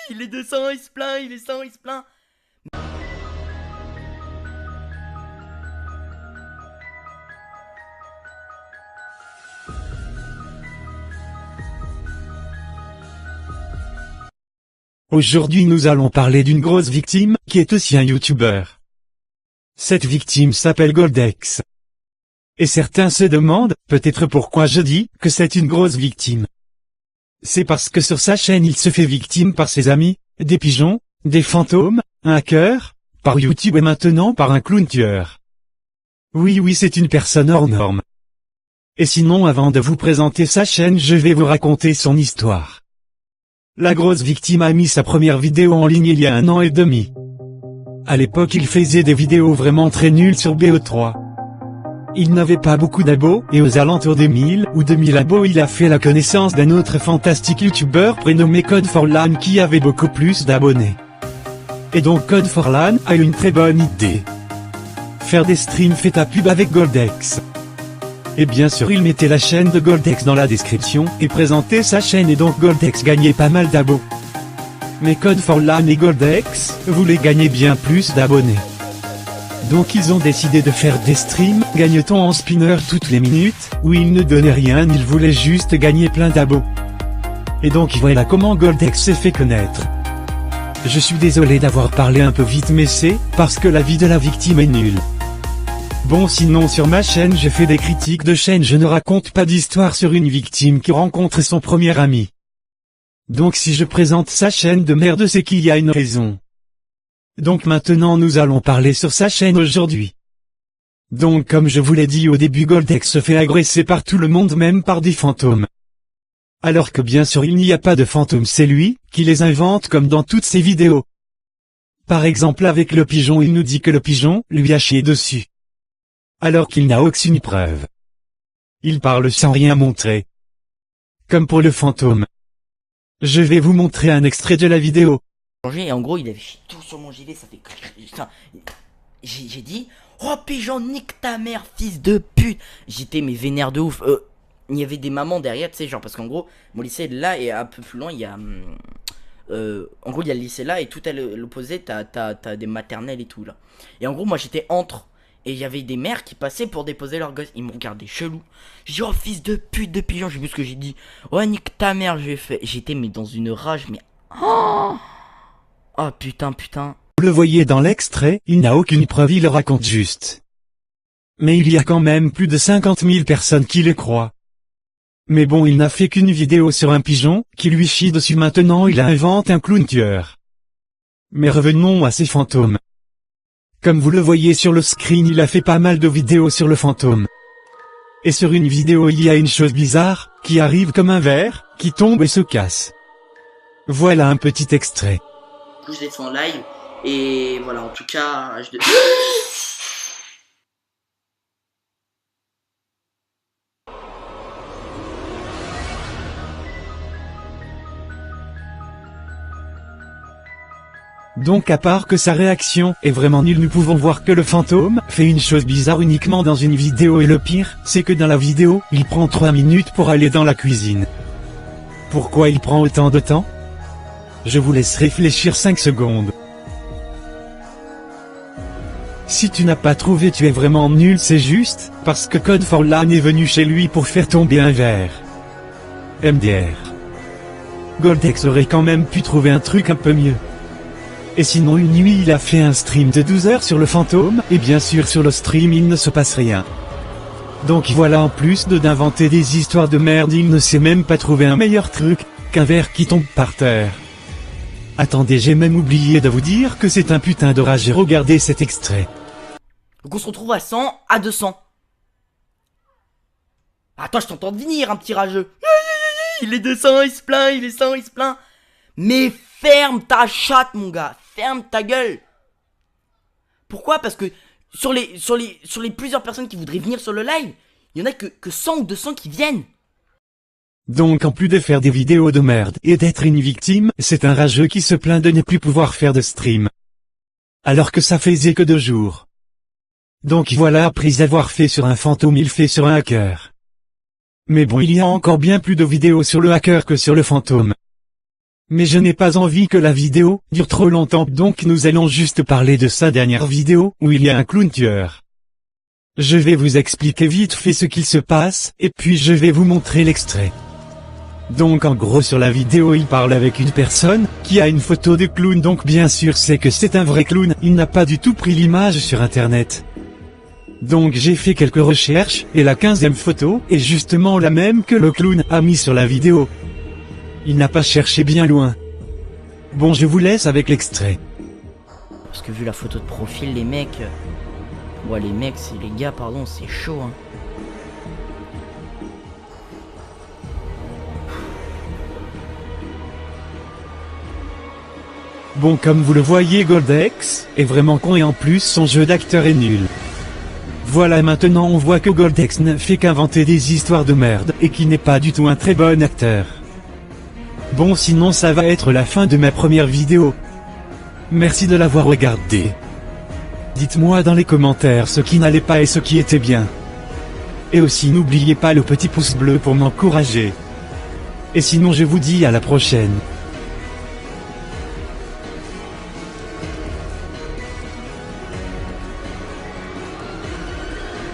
Il est 200, il se plaint, il est 100, il se plaint. Aujourd'hui nous allons parler d'une grosse victime, qui est aussi un youtubeur. Cette victime s'appelle Goldex. Et certains se demandent, peut-être pourquoi je dis, que c'est une grosse victime. C'est parce que sur sa chaîne il se fait victime par ses amis, des pigeons, des fantômes, un hacker, par YouTube et maintenant par un clown tueur. Oui c'est une personne hors norme. Et sinon avant de vous présenter sa chaîne je vais vous raconter son histoire. La grosse victime a mis sa première vidéo en ligne il y a 1 an et demi. À l'époque il faisait des vidéos vraiment très nulles sur BO3. Il n'avait pas beaucoup d'abos, et aux alentours des 1000 ou 2000 abos il a fait la connaissance d'un autre fantastique youtubeur prénommé Code4LAN qui avait beaucoup plus d'abonnés. Et donc Code4LAN a eu une très bonne idée. Faire des streams fait ta pub avec Goldex. Et bien sûr il mettait la chaîne de Goldex dans la description, et présentait sa chaîne et donc Goldex gagnait pas mal d'abos. Mais Code4LAN et Goldex voulaient gagner bien plus d'abonnés. Donc ils ont décidé de faire des streams, gagne-t-on en spinner toutes les minutes, où ils ne donnaient rien, ils voulaient juste gagner plein d'abos. Et donc voilà comment Goldex s'est fait connaître. Je suis désolé d'avoir parlé un peu vite mais c'est parce que la vie de la victime est nulle. Bon sinon sur ma chaîne j'ai fait des critiques de chaîne, je ne raconte pas d'histoire sur une victime qui rencontre son premier ami. Donc si je présente sa chaîne de merde c'est qu'il y a une raison. Donc maintenant nous allons parler sur sa chaîne aujourd'hui. Donc comme je vous l'ai dit au début Goldex se fait agresser par tout le monde même par des fantômes. Alors que bien sûr il n'y a pas de fantômes, c'est lui qui les invente comme dans toutes ses vidéos. Par exemple avec le pigeon il nous dit que le pigeon lui a chié dessus. Alors qu'il n'a aucune preuve. Il parle sans rien montrer. Comme pour le fantôme. Je vais vous montrer un extrait de la vidéo. Et en gros il avait chié tout sur mon gilet, ça fait... Putain, j'ai dit, oh pigeon nique ta mère fils de pute. J'étais mais vénère de ouf. Il y avait des mamans derrière, tu sais, genre parce qu'en gros mon lycée est là et un peu plus loin il y a... en gros il y a le lycée là et tout à l'opposé t'as des maternelles et tout là. Et en gros moi j'étais entre. Et il y avait des mères qui passaient pour déposer leurs gosses. Ils me regardaient chelou. J'ai dit oh fils de pute de pigeon. Je sais plus ce que j'ai dit. Ouais nique ta mère j'ai fait. J'étais mais dans une rage mais... Oh putain. Vous le voyez dans l'extrait, il n'a aucune preuve, il le raconte juste. Mais il y a quand même plus de 50 000 personnes qui le croient. Mais bon il n'a fait qu'une vidéo sur un pigeon, qui lui chie dessus maintenant il invente un clown tueur. Mais revenons à ces fantômes. Comme vous le voyez sur le screen il a fait pas mal de vidéos sur le fantôme. Et sur une vidéo il y a une chose bizarre, qui arrive comme un verre, qui tombe et se casse. Voilà un petit extrait. Je l'ai fait en live, et voilà en tout cas... Donc à part que sa réaction est vraiment nulle, nous pouvons voir que le fantôme fait une chose bizarre uniquement dans une vidéo et le pire, c'est que dans la vidéo, il prend 3 minutes pour aller dans la cuisine. Pourquoi il prend autant de temps? Je vous laisse réfléchir 5 secondes. Si tu n'as pas trouvé tu es vraiment nul, c'est juste parce que Code4LAN est venu chez lui pour faire tomber un verre. MDR. Goldex aurait quand même pu trouver un truc un peu mieux. Et sinon une nuit il a fait un stream de 12 heures sur le fantôme, et bien sûr sur le stream il ne se passe rien. Donc voilà en plus d'inventer des histoires de merde il ne sait même pas trouver un meilleur truc, qu'un verre qui tombe par terre. Attendez j'ai même oublié de vous dire que c'est un putain de rage et regardez cet extrait. Donc on se retrouve à 100, à 200. Attends je t'entends venir un petit rageux. Il est 200, il se plaint, il est 100, il se plaint. Mais ferme ta chatte mon gars, ferme ta gueule. Pourquoi? Parce que sur les plusieurs personnes qui voudraient venir sur le live, il y en a que 100 ou 200 qui viennent. Donc en plus de faire des vidéos de merde et d'être une victime, c'est un rageux qui se plaint de ne plus pouvoir faire de stream. Alors que ça faisait que 2 jours. Donc voilà, après avoir fait sur un fantôme il fait sur un hacker. Mais bon il y a encore bien plus de vidéos sur le hacker que sur le fantôme. Mais je n'ai pas envie que la vidéo dure trop longtemps, donc nous allons juste parler de sa dernière vidéo, où il y a un clown tueur. Je vais vous expliquer vite fait ce qu'il se passe, et puis je vais vous montrer l'extrait. Donc en gros sur la vidéo il parle avec une personne, qui a une photo de clown, donc bien sûr c'est que c'est un vrai clown, il n'a pas du tout pris l'image sur internet. Donc j'ai fait quelques recherches, et la 15e photo est justement la même que le clown a mis sur la vidéo. Il n'a pas cherché bien loin. Bon, je vous laisse avec l'extrait. Parce que vu la photo de profil, les mecs... Ouais, les mecs, c'est les gars, pardon, c'est chaud, hein. Bon, comme vous le voyez, Goldex est vraiment con et en plus son jeu d'acteur est nul. Voilà, maintenant on voit que Goldex ne fait qu'inventer des histoires de merde et qu'il n'est pas du tout un très bon acteur. Bon, sinon ça va être la fin de ma première vidéo. Merci de l'avoir regardé. Dites-moi dans les commentaires ce qui n'allait pas et ce qui était bien. Et aussi n'oubliez pas le petit pouce bleu pour m'encourager. Et sinon je vous dis à la prochaine.